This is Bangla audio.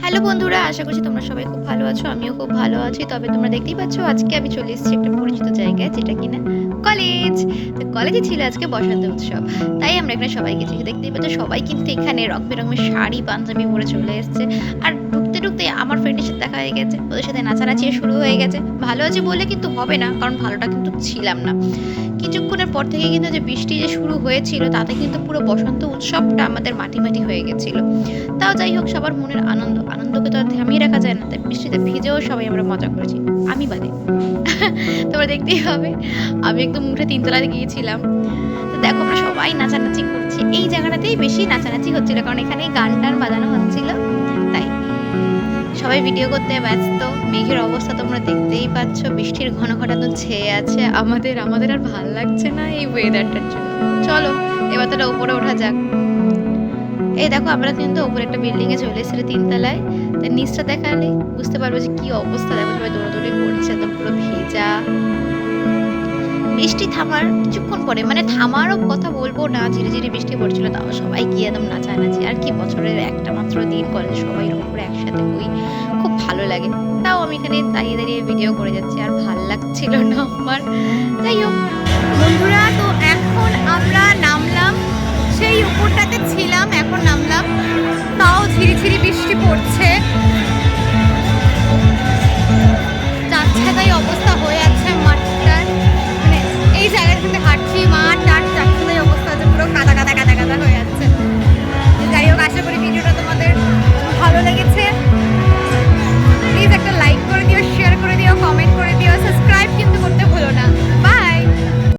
হ্যালো বন্ধুরা, আশা করছি তোমরা সবাই খুব ভালো আছো। আমিও খুব ভালো আছি। তবে তোমরা দেখতেই পাচ্ছ আজকে আমি চলে এসেছি একটা পরিচিত জায়গায়, যেটা কিনা কলেজ। তো কলেজে ছিল আজকে বসন্ত উৎসব, তাই আমরা এখানে সবাই গেছি। দেখতেই পাচ্ছ সবাই কিন্তু এখানে রং বেরঙের শাড়ি পাঞ্জাবি পরে চলে এসছে। আর ঢুকতে ঢুকতে আমার ফ্রেন্ডের সাথে দেখা হয়ে গেছে, ওদের সাথে নাচানাচি শুরু হয়ে গেছে। ভালো আছে বলে কিন্তু হবে না, কারণ ভালোটা কিন্তু ছিলাম না। কিছুক্ষণের পর থেকে কিন্তু যে বৃষ্টি যে শুরু হয়েছিল, তাতে কিন্তু পুরো বসন্ত উৎসবটা আমাদের মাটি মাটি হয়ে গেছিল। তাও যাই হোক, সবার মনের আনন্দকে তো আর থামিয়ে রাখা যায় না, তাই বৃষ্টিতে ভিজেও সবাই আমরা মজা করেছি, আমি বাদে। তোমরা দেখতেই হবে, আমি একদম উঠে তিনতলায় গিয়েছিলাম। তো দেখো আমরা সবাই নাচানাচি করছি, এই জায়গাটাতেই বেশি নাচানাচি হচ্ছিল, কারণ এখানেই গান টান বাজানো হচ্ছিল। তাই সবাই ভিডিও করতে ব্যস্ত। মেঘের অবস্থা তোমরা দেখতেই পাচ্ছ, বৃষ্টির ঘন ঘটানো ছেয়ে আছে। আমাদের আর ভাল লাগছে না এই ওয়েদারটার জন্য। চলো এবার তো উপরে ওঠা যাক। এই দেখো আমরা কিন্তু উপরে একটা বিল্ডিং এ চলে এসেছি, তিনতলায়। তাই নিচটা দেখালে বুঝতে পারবে যে কি অবস্থা। দেখো সবাই দৌড়াদৌড়ি করছে, একদম পুরো ভেজা। বৃষ্টি থামার কিছুক্ষণ পরে, মানে থামারও কথা বলবো না, ঝিরি ঝিরি বৃষ্টি পড়ছিল, তাও সবাই গিয়ে একদম নাচানাচি। আর কি, বছরের একটা মাত্র দিন, কলেজে সবাই এরকম করে একসাথে হই, খুব ভালো লাগে। তাও আমি এখানে দাঁড়িয়ে দাঁড়িয়ে ভিডিও করে যাচ্ছি, আর ভাল লাগছিল না আমার। যাই হোক বন্ধুরা, তো